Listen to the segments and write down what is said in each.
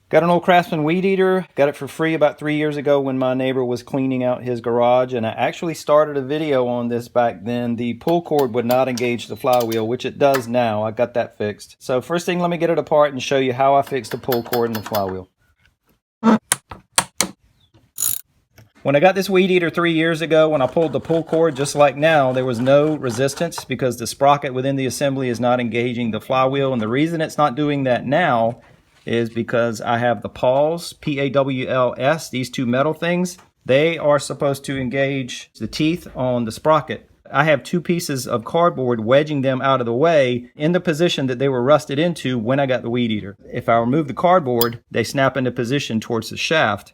Got an old Craftsman weed eater. Got it for free about 3 years ago when my neighbor was cleaning out his garage, and I actually started a video on this back then. The pull cord would not engage the flywheel, which it does now. I got that fixed. So first thing, let me get it apart and show you how I fixed the pull cord and the flywheel. When I got this weed eater 3 years ago, when I pulled the pull cord just like now, there was no resistance because the sprocket within the assembly is not engaging the flywheel. And the reason it's not doing that now is because I have the pawls, P-A-W-L-S, these two metal things. They are supposed to engage the teeth on the sprocket. I have two pieces of cardboard wedging them out of the way in the position that they were rusted into when I got the weed eater. If I remove the cardboard, they snap into position towards the shaft.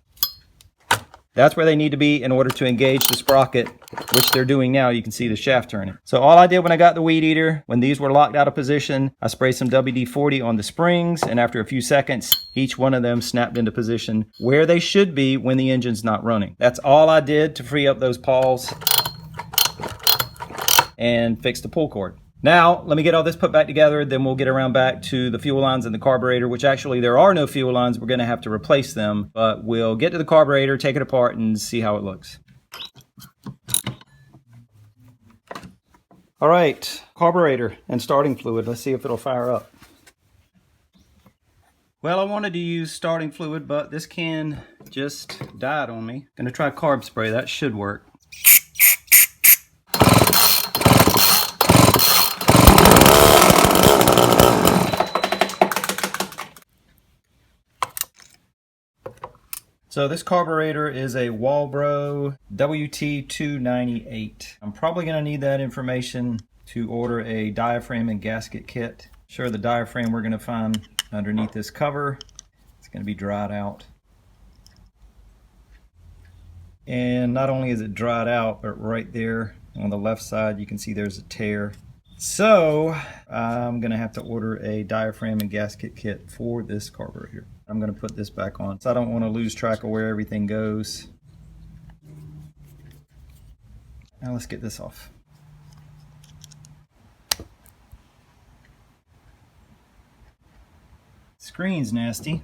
That's where they need to be in order to engage the sprocket, which they're doing now. You can see the shaft turning. So all I did when I got the weed eater, when these were locked out of position, I sprayed some WD-40 on the springs, and after a few seconds, each one of them snapped into position where they should be when the engine's not running. That's all I did to free up those pawls and fix the pull cord. Now, let me get all this put back together, then we'll get around back to the fuel lines and the carburetor, which actually there are no fuel lines. We're going to have to replace them, but we'll get to the carburetor, take it apart, and see how it looks. All right, carburetor and starting fluid. Let's see if it'll fire up. Well, I wanted to use starting fluid, but this can just died on me. Going to try carb spray. That should work. So this carburetor is a Walbro WT298. I'm probably going to need that information to order a diaphragm and gasket kit. Sure, the diaphragm we're going to find underneath this cover. It's going to be dried out. And not only is it dried out, but right there on the left side you can see there's a tear. So I'm going to have to order a diaphragm and gasket kit for this carburetor. I'm going to put this back on, so I don't want to lose track of where everything goes. Now let's get this off. Screen's nasty.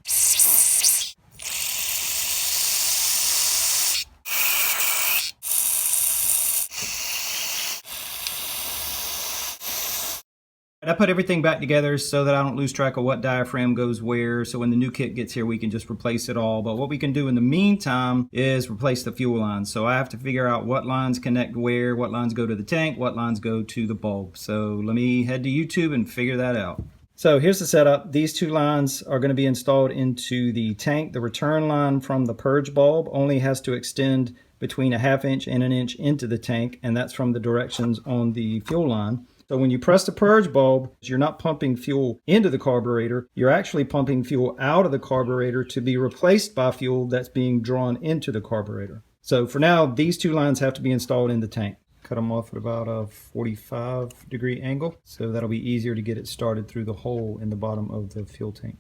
I put everything back together so that I don't lose track of what diaphragm goes where, so when the new kit gets here we can just replace it all. But what we can do in the meantime is replace the fuel lines. So I have to figure out what lines connect where, what lines go to the tank, what lines go to the bulb. So let me head to YouTube and figure that out. So here's the setup. These two lines are going to be installed into the tank. The return line from the purge bulb only has to extend between 1/2 inch and 1 inch into the tank, and that's from the directions on the fuel line. So when you press the purge bulb, you're not pumping fuel into the carburetor. You're actually pumping fuel out of the carburetor to be replaced by fuel that's being drawn into the carburetor. So for now, these two lines have to be installed in the tank. Cut them off at about a 45-degree angle, so that'll be easier to get it started through the hole in the bottom of the fuel tank.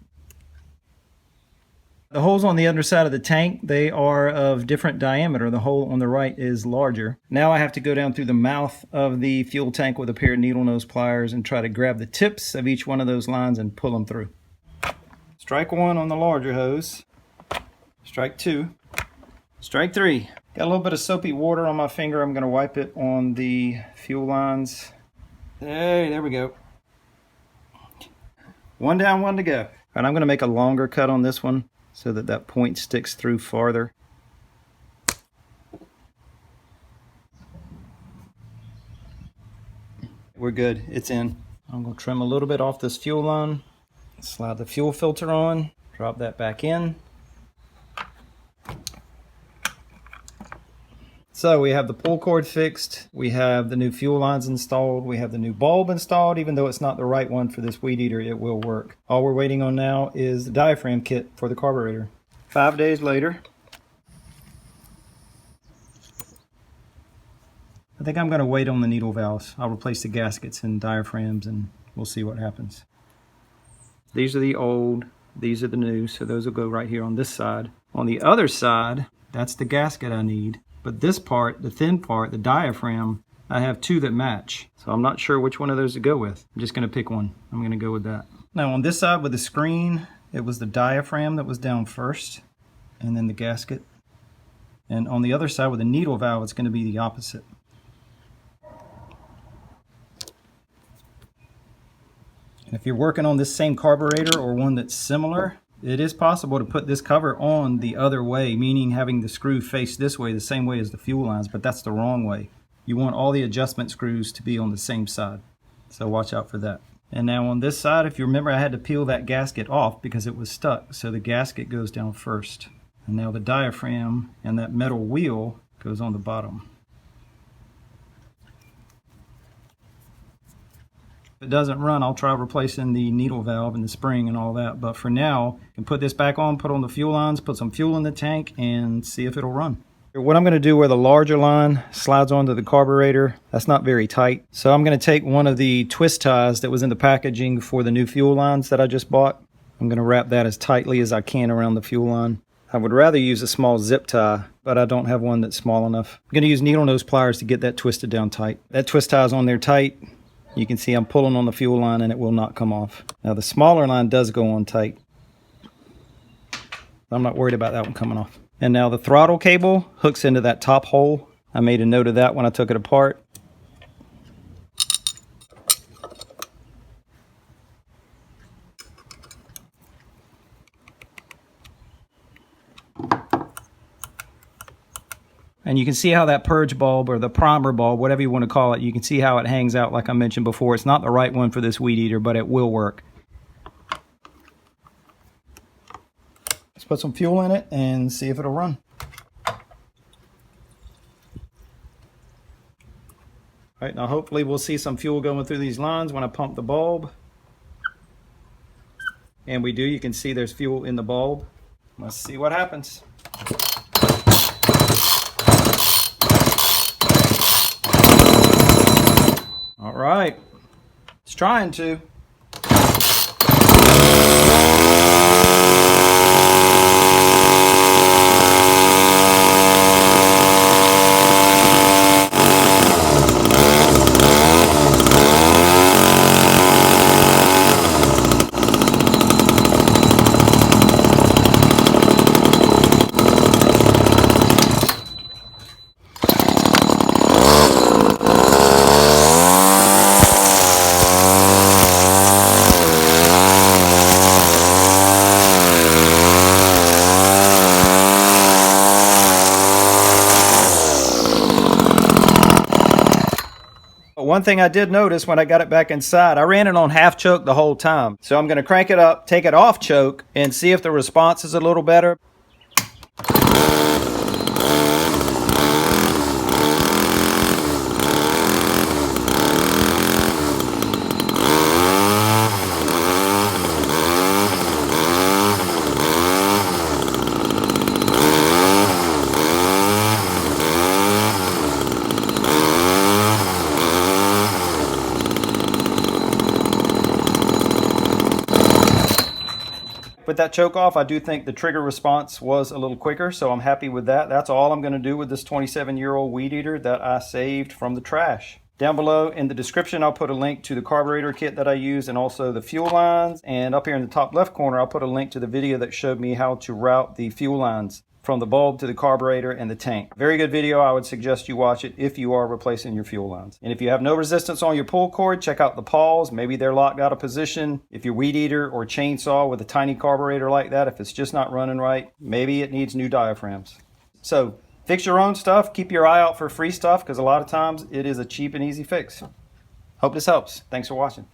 The holes on the underside of the tank, they are of different diameter. The hole on the right is larger. Now I have to go down through the mouth of the fuel tank with a pair of needle nose pliers and try to grab the tips of each one of those lines and pull them through. Strike 1 on the larger hose. Strike 2. Strike 3. Got a little bit of soapy water on my finger. I'm going to wipe it on the fuel lines. Hey, there we go. One down, one to go. And I'm going to make a longer cut on this one, so that that point sticks through farther. We're good, it's in. I'm gonna trim a little bit off this fuel line, slide the fuel filter on, drop that back in. So we have the pull cord fixed, we have the new fuel lines installed, we have the new bulb installed. Even though it's not the right one for this weed eater, it will work. All we're waiting on now is the diaphragm kit for the carburetor. 5 days later. I think I'm going to wait on the needle valves. I'll replace the gaskets and diaphragms and we'll see what happens. These are the old, these are the new, so those will go right here on this side. On the other side, that's the gasket I need. But this part, the thin part, the diaphragm, I have two that match. So I'm not sure which one of those to go with. I'm just going to pick one. I'm going to go with that. Now on this side with the screen, it was the diaphragm that was down first, and then the gasket. And on the other side with the needle valve, it's going to be the opposite. And if you're working on this same carburetor or one that's similar, it is possible to put this cover on the other way, meaning having the screw face this way, the same way as the fuel lines, but that's the wrong way. You want all the adjustment screws to be on the same side. So watch out for that. And now on this side, if you remember, I had to peel that gasket off because it was stuck. So the gasket goes down first. And now the diaphragm and that metal wheel goes on the bottom. If it doesn't run, I'll try replacing the needle valve and the spring and all that. But for now, you can put this back on, put on the fuel lines, put some fuel in the tank, and see if it'll run. What I'm going to do where the larger line slides onto the carburetor, that's not very tight. So I'm going to take one of the twist ties that was in the packaging for the new fuel lines that I just bought. I'm going to wrap that as tightly as I can around the fuel line. I would rather use a small zip tie, but I don't have one that's small enough. I'm going to use needle nose pliers to get that twisted down tight. That twist tie is on there tight. You can see I'm pulling on the fuel line and it will not come off. Now the smaller line does go on tight. I'm not worried about that one coming off. And now the throttle cable hooks into that top hole. I made a note of that when I took it apart. And you can see how that purge bulb or the primer bulb, whatever you want to call it, you can see how it hangs out like I mentioned before. It's not the right one for this weed eater, but it will work. Let's put some fuel in it and see if it'll run. All right, now hopefully we'll see some fuel going through these lines when I pump the bulb. And we do, you can see there's fuel in the bulb. Let's see what happens. All right, it's trying to. One thing I did notice when I got it back inside, I ran it on half choke the whole time. So I'm going to crank it up, take it off choke, and see if the response is a little better. With that choke off, I do think the trigger response was a little quicker, so I'm happy with that. That's all I'm going to do with this 27-year-old weed eater that I saved from the trash. Down below in the description, I'll put a link to the carburetor kit that I use and also the fuel lines. And up here in the top left corner, I'll put a link to the video that showed me how to route the fuel lines from the bulb to the carburetor and the tank. Very good video. I would suggest you watch it if you are replacing your fuel lines. And if you have no resistance on your pull cord, check out the pawls. Maybe they're locked out of position. If your weed eater or chainsaw with a tiny carburetor like that, if it's just not running right, maybe it needs new diaphragms. So fix your own stuff. Keep your eye out for free stuff because a lot of times it is a cheap and easy fix. Hope this helps. Thanks for watching.